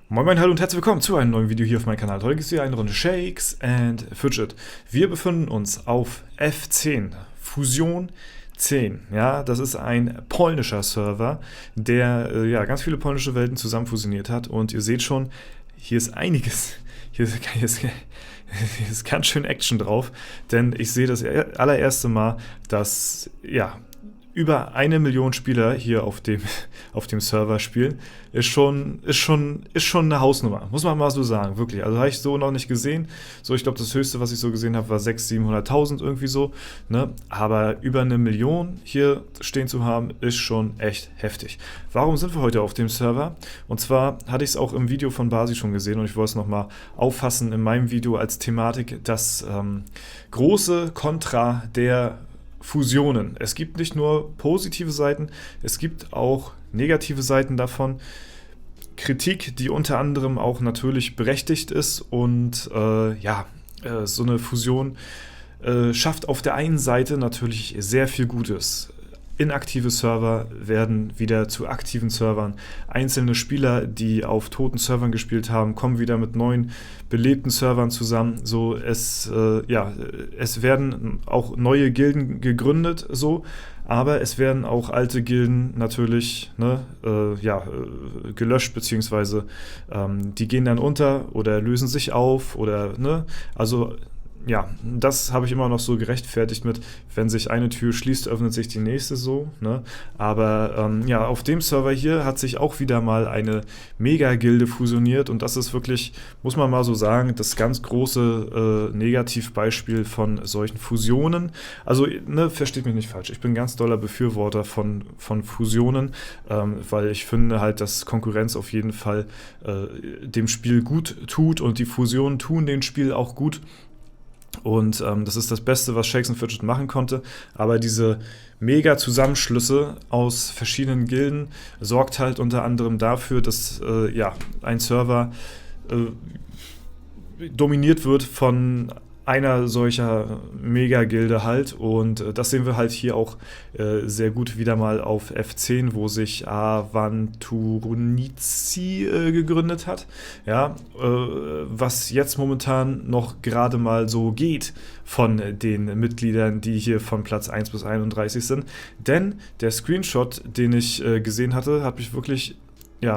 Moin Moin, hallo und herzlich willkommen zu einem neuen Video hier auf meinem Kanal. Heute gibt es wieder eine Runde Shakes and Fidget. Wir befinden uns auf F10, Fusion 10. Ja, das ist ein polnischer Server, der ganz viele polnische Welten zusammen fusioniert hat. Und ihr seht schon, hier ist einiges. Hier ist ganz schön Action drauf, denn ich sehe das allererste Mal, dass über 1 Million Spieler hier auf dem Server spielen, ist schon eine Hausnummer, muss man mal so sagen, wirklich. Also habe ich so noch nicht gesehen. So, ich glaube, das höchste, was ich so gesehen habe, war 600.000, 700.000 irgendwie so. Ne? Aber über 1 Million hier stehen zu haben, ist schon echt heftig. Warum sind wir heute auf dem Server? Und zwar hatte ich es auch im Video von Basi schon gesehen und ich wollte es nochmal auffassen in meinem Video als Thematik, das große Kontra der Fusionen. Es gibt nicht nur positive Seiten, es gibt auch negative Seiten davon. Kritik, die unter anderem auch natürlich berechtigt ist und so eine Fusion schafft auf der einen Seite natürlich sehr viel Gutes. Inaktive Server werden wieder zu aktiven Servern. Einzelne Spieler, die auf toten Servern gespielt haben, kommen wieder mit neuen belebten Servern zusammen. So, es werden auch neue Gilden gegründet, so, aber es werden auch alte Gilden natürlich gelöscht, beziehungsweise die gehen dann unter oder lösen sich auf oder also. Ja, das habe ich immer noch so gerechtfertigt mit, wenn sich eine Tür schließt, öffnet sich die nächste so. Ne? Aber auf dem Server hier hat sich auch wieder mal eine Mega-Gilde fusioniert und das ist wirklich, muss man mal so sagen, das ganz große Negativbeispiel von solchen Fusionen. Also, versteht mich nicht falsch, ich bin ganz doller Befürworter von Fusionen, weil ich finde halt, dass Konkurrenz auf jeden Fall dem Spiel gut tut und die Fusionen tun dem Spiel auch gut. Und das ist das Beste, was Shakes and Fidget machen konnte. Aber diese Mega-Zusammenschlüsse aus verschiedenen Gilden sorgt halt unter anderem dafür, dass ein Server dominiert wird von einer solcher Mega-Gilde halt. Und das sehen wir halt hier auch sehr gut wieder mal auf F10, wo sich Avanturnici gegründet hat. Ja, was jetzt momentan noch gerade mal so geht von den Mitgliedern, die hier von Platz 1 bis 31 sind. Denn der Screenshot, den ich gesehen hatte, hat mich wirklich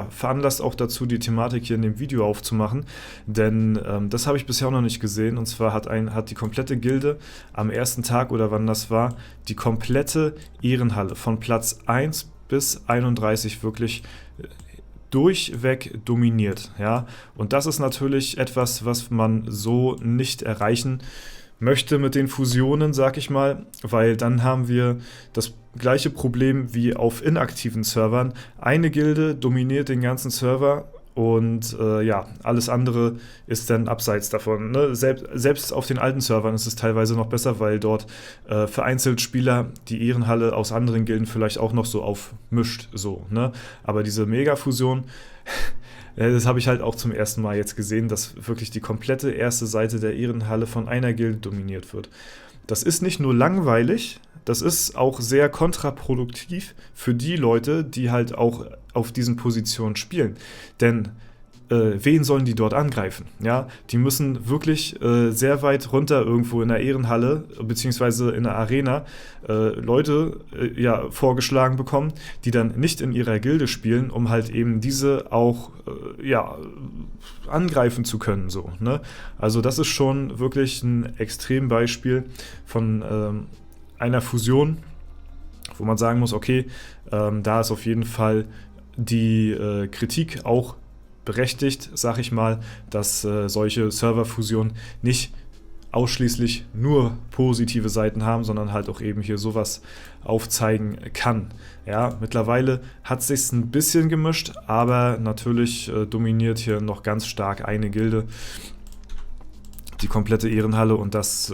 veranlasst auch dazu, die Thematik hier in dem Video aufzumachen, denn das habe ich bisher auch noch nicht gesehen, und zwar hat die komplette Gilde am ersten Tag oder wann das war, die komplette Ehrenhalle von Platz 1 bis 31 wirklich durchweg dominiert, ja, und das ist natürlich etwas, was man so nicht erreichen möchte mit den Fusionen, sag ich mal, weil dann haben wir das gleiche Problem wie auf inaktiven Servern. Eine Gilde dominiert den ganzen Server und alles andere ist dann abseits davon. Ne? Selbst auf den alten Servern ist es teilweise noch besser, weil dort vereinzelt Spieler die Ehrenhalle aus anderen Gilden vielleicht auch noch so aufmischt. So, ne? Aber diese Mega-Fusion, das habe ich halt auch zum ersten Mal jetzt gesehen, dass wirklich die komplette erste Seite der Ehrenhalle von einer Gilde dominiert wird. Das ist nicht nur langweilig, das ist auch sehr kontraproduktiv für die Leute, die halt auch auf diesen Positionen spielen. Denn wen sollen die dort angreifen? Ja, die müssen wirklich sehr weit runter irgendwo in der Ehrenhalle beziehungsweise in der Arena Leute vorgeschlagen bekommen, die dann nicht in ihrer Gilde spielen, um halt eben diese auch angreifen zu können. So, ne? Also das ist schon wirklich ein Extrembeispiel von einer Fusion, wo man sagen muss, okay, da ist auf jeden Fall die Kritik auch berechtigt, sag ich mal, dass solche Serverfusionen nicht ausschließlich nur positive Seiten haben, sondern halt auch eben hier sowas aufzeigen kann. Ja, mittlerweile hat es sich ein bisschen gemischt, aber natürlich dominiert hier noch ganz stark eine Gilde, die komplette Ehrenhalle, und das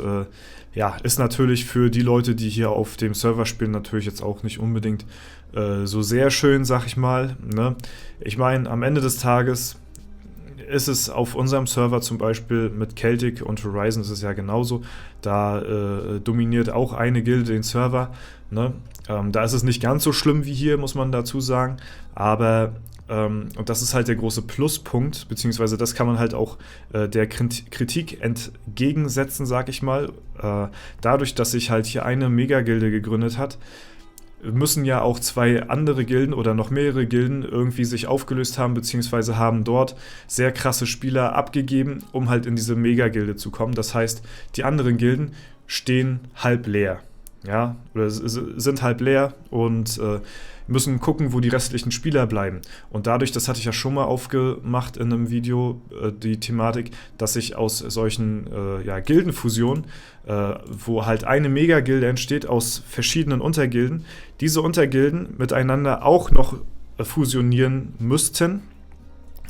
ist natürlich für die Leute, die hier auf dem Server spielen, natürlich jetzt auch nicht unbedingt so sehr schön, sag ich mal. Ne? Ich meine, am Ende des Tages ist es auf unserem Server zum Beispiel mit Celtic und Horizon ist es ja genauso. Da dominiert auch eine Gilde den Server. Ne? Da ist es nicht ganz so schlimm wie hier, muss man dazu sagen. Aber und das ist halt der große Pluspunkt, beziehungsweise das kann man halt auch der Kritik entgegensetzen, sag ich mal. Dadurch, dass sich halt hier eine Megagilde gegründet hat, müssen ja auch 2 andere Gilden oder noch mehrere Gilden irgendwie sich aufgelöst haben, beziehungsweise haben dort sehr krasse Spieler abgegeben, um halt in diese Megagilde zu kommen. Das heißt, die anderen Gilden stehen halb leer. Ja, oder sind halb leer und müssen gucken, wo die restlichen Spieler bleiben. Und dadurch, das hatte ich ja schon mal aufgemacht in einem Video, die Thematik, dass sich aus solchen Gildenfusionen, wo halt eine Megagilde entsteht aus verschiedenen Untergilden, diese Untergilden miteinander auch noch fusionieren müssten,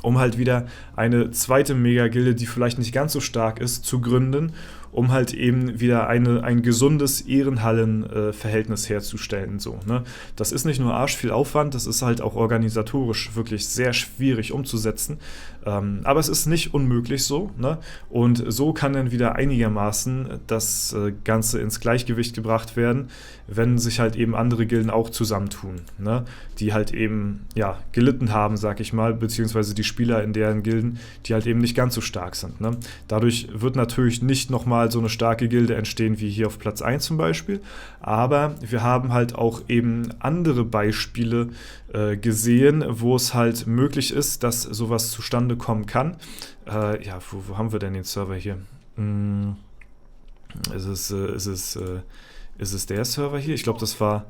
um halt wieder eine zweite Megagilde, die vielleicht nicht ganz so stark ist, zu gründen, um halt eben wieder ein gesundes Ehrenhallen-Verhältnis herzustellen. So, ne? Das ist nicht nur arsch viel Aufwand, das ist halt auch organisatorisch wirklich sehr schwierig umzusetzen. Aber es ist nicht unmöglich so. Ne? Und so kann dann wieder einigermaßen das Ganze ins Gleichgewicht gebracht werden, wenn sich halt eben andere Gilden auch zusammentun, ne? Die halt eben gelitten haben, sag ich mal, beziehungsweise die Spieler in deren Gilden, die halt eben nicht ganz so stark sind. Ne? Dadurch wird natürlich nicht nochmal so eine starke Gilde entstehen wie hier auf Platz 1 zum Beispiel, aber wir haben halt auch eben andere Beispiele gesehen, wo es halt möglich ist, dass sowas zustande kommen kann. Wo haben wir denn den Server hier? Ist es der Server hier? Ich glaube, das war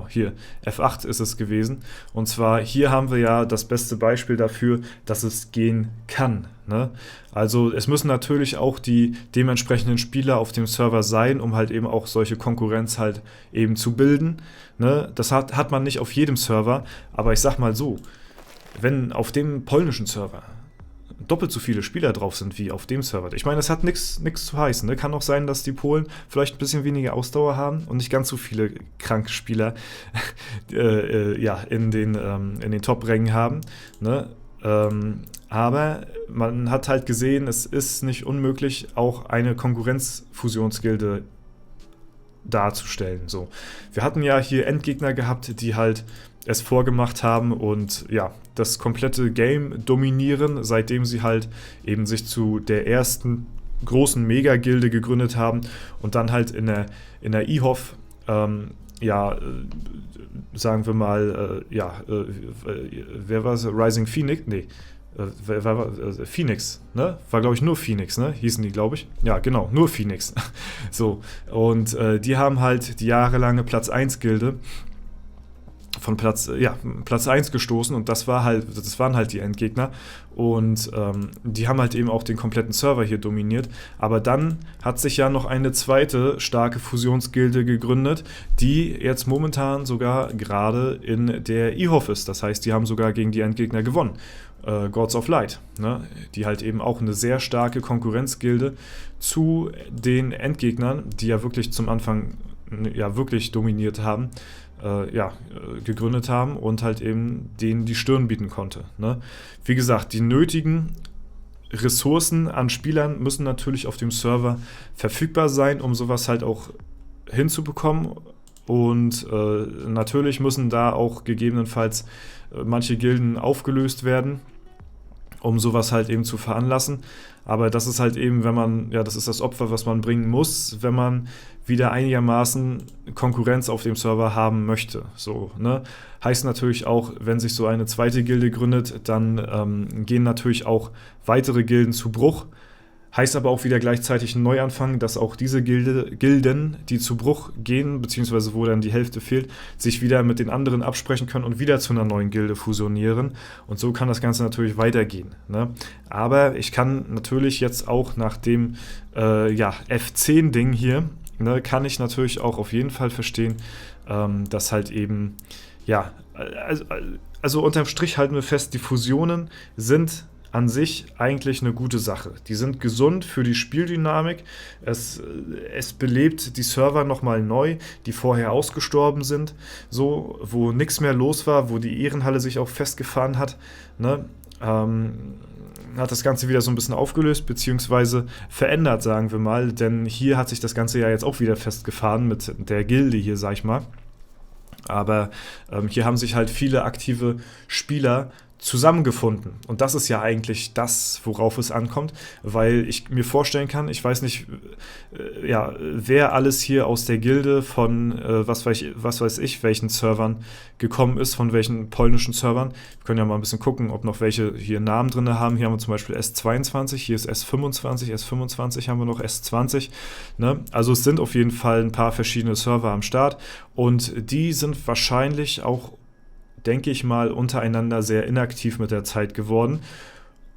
hier, F8 ist es gewesen. Und zwar, hier haben wir ja das beste Beispiel dafür, dass es gehen kann. Ne? Also es müssen natürlich auch die dementsprechenden Spieler auf dem Server sein, um halt eben auch solche Konkurrenz halt eben zu bilden. Ne? Das hat man nicht auf jedem Server, aber ich sag mal so, wenn auf dem polnischen Server doppelt so viele Spieler drauf sind wie auf dem Server. Ich meine, das hat nichts zu heißen. Ne? Kann auch sein, dass die Polen vielleicht ein bisschen weniger Ausdauer haben und nicht ganz so viele kranke Spieler in den Top-Rängen haben. Ne? Aber man hat halt gesehen, es ist nicht unmöglich, auch eine Konkurrenzfusionsgilde darzustellen. So. Wir hatten ja hier Endgegner gehabt, die halt es vorgemacht haben und das komplette Game dominieren, seitdem sie halt eben sich zu der ersten großen Mega-Gilde gegründet haben und dann halt in der IHOF sagen wir mal, wer war es? Rising Phoenix? Nee. Phoenix, ne? War, glaube ich, nur Phoenix, ne? Hießen die, glaube ich. Ja, genau, nur Phoenix. So, und die haben halt die jahrelange Platz 1 Gilde von Platz 1 gestoßen und das waren halt die Endgegner und die haben halt eben auch den kompletten Server hier dominiert, aber dann hat sich ja noch eine zweite starke Fusionsgilde gegründet, die jetzt momentan sogar gerade in der IHOF ist, das heißt, die haben sogar gegen die Endgegner gewonnen. Gods of Light, ne? Die halt eben auch eine sehr starke Konkurrenzgilde zu den Endgegnern, die ja wirklich zum Anfang wirklich dominiert haben, gegründet haben und halt eben denen die Stirn bieten konnte. Ne? Wie gesagt, die nötigen Ressourcen an Spielern müssen natürlich auf dem Server verfügbar sein, um sowas halt auch hinzubekommen. Und natürlich müssen da auch gegebenenfalls manche Gilden aufgelöst werden, um sowas halt eben zu veranlassen. Aber das ist halt eben, das ist das Opfer, was man bringen muss, wenn man wieder einigermaßen Konkurrenz auf dem Server haben möchte. So, ne? Heißt natürlich auch, wenn sich so eine zweite Gilde gründet, dann gehen natürlich auch weitere Gilden zu Bruch. Heißt aber auch wieder gleichzeitig ein Neuanfang, dass auch diese Gilden, die zu Bruch gehen, beziehungsweise wo dann die Hälfte fehlt, sich wieder mit den anderen absprechen können und wieder zu einer neuen Gilde fusionieren. Und so kann das Ganze natürlich weitergehen. Ne? Aber ich kann natürlich jetzt auch nach dem F10-Ding hier, ne, kann ich natürlich auch auf jeden Fall verstehen, dass halt eben, also unterm Strich halten wir fest, die Fusionen sind an sich eigentlich eine gute Sache. Die sind gesund für die Spieldynamik. Es belebt die Server nochmal neu, die vorher ausgestorben sind, so, wo nichts mehr los war, wo die Ehrenhalle sich auch festgefahren hat, ne? Hat das Ganze wieder so ein bisschen aufgelöst, beziehungsweise verändert, sagen wir mal, denn hier hat sich das Ganze ja jetzt auch wieder festgefahren mit der Gilde hier, sag ich mal. Aber hier haben sich halt viele aktive Spieler zusammengefunden. Und das ist ja eigentlich das, worauf es ankommt, weil ich mir vorstellen kann, ich weiß nicht, wer alles hier aus der Gilde von was weiß ich, welchen Servern gekommen ist, von welchen polnischen Servern. Wir können ja mal ein bisschen gucken, ob noch welche hier Namen drin haben. Hier haben wir zum Beispiel S22, hier ist S25 haben wir noch S20. Ne? Also es sind auf jeden Fall ein paar verschiedene Server am Start und die sind wahrscheinlich auch, denke ich mal, untereinander sehr inaktiv mit der Zeit geworden.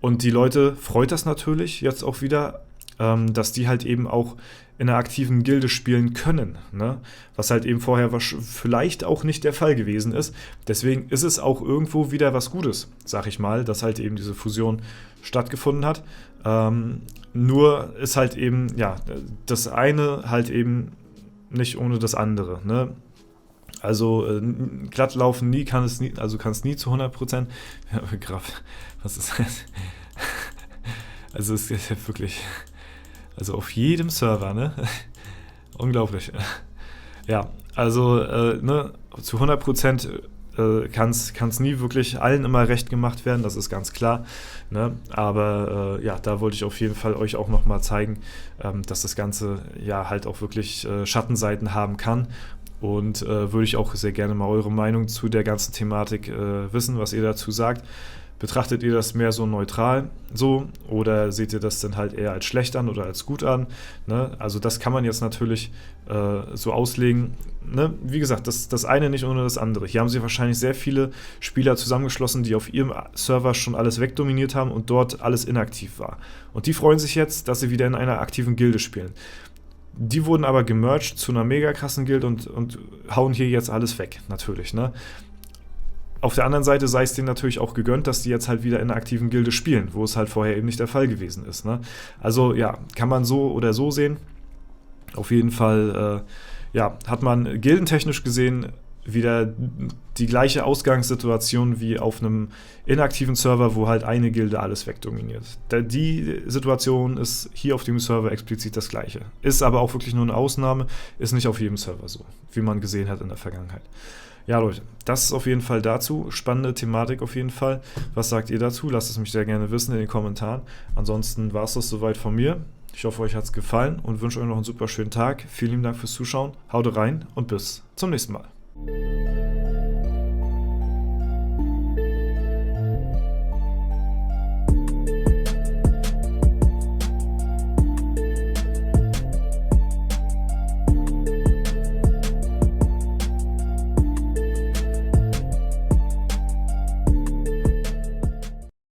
Und die Leute freut das natürlich jetzt auch wieder, dass die halt eben auch in einer aktiven Gilde spielen können, ne? Was halt eben vorher vielleicht auch nicht der Fall gewesen ist. Deswegen ist es auch irgendwo wieder was Gutes, sag ich mal, dass halt eben diese Fusion stattgefunden hat. Nur ist halt eben, ja, das eine halt eben nicht ohne das andere, ne? Also glatt laufen kann es nie zu 100%. Ja, Graf, was ist das? Also es ist ja wirklich, also auf jedem Server, ne? Unglaublich. Ja, also zu 100% kann es nie wirklich allen immer recht gemacht werden, das ist ganz klar. Ne? Aber da wollte ich auf jeden Fall euch auch nochmal zeigen, dass das Ganze ja halt auch wirklich Schattenseiten haben kann. Und würde ich auch sehr gerne mal eure Meinung zu der ganzen Thematik wissen, was ihr dazu sagt. Betrachtet ihr das mehr so neutral so oder seht ihr das dann halt eher als schlecht an oder als gut an? Ne? Also das kann man jetzt natürlich so auslegen. Ne? Wie gesagt, das eine nicht ohne das andere. Hier haben sie wahrscheinlich sehr viele Spieler zusammengeschlossen, die auf ihrem Server schon alles wegdominiert haben und dort alles inaktiv war. Und die freuen sich jetzt, dass sie wieder in einer aktiven Gilde spielen. Die wurden aber gemerged zu einer mega krassen Guild und hauen hier jetzt alles weg, natürlich, ne? Auf der anderen Seite sei es denen natürlich auch gegönnt, dass die jetzt halt wieder in einer aktiven Gilde spielen, wo es halt vorher eben nicht der Fall gewesen ist, ne? Also ja, kann man so oder so sehen. Auf jeden Fall, hat man gildentechnisch gesehen wieder die gleiche Ausgangssituation wie auf einem inaktiven Server, wo halt eine Gilde alles wegdominiert. Die Situation ist hier auf dem Server explizit das gleiche. Ist aber auch wirklich nur eine Ausnahme, ist nicht auf jedem Server so, wie man gesehen hat in der Vergangenheit. Ja, Leute, das ist auf jeden Fall dazu. Spannende Thematik auf jeden Fall. Was sagt ihr dazu? Lasst es mich sehr gerne wissen in den Kommentaren. Ansonsten war es das soweit von mir. Ich hoffe, euch hat es gefallen und wünsche euch noch einen super schönen Tag. Vielen lieben Dank fürs Zuschauen. Haut rein und bis zum nächsten Mal.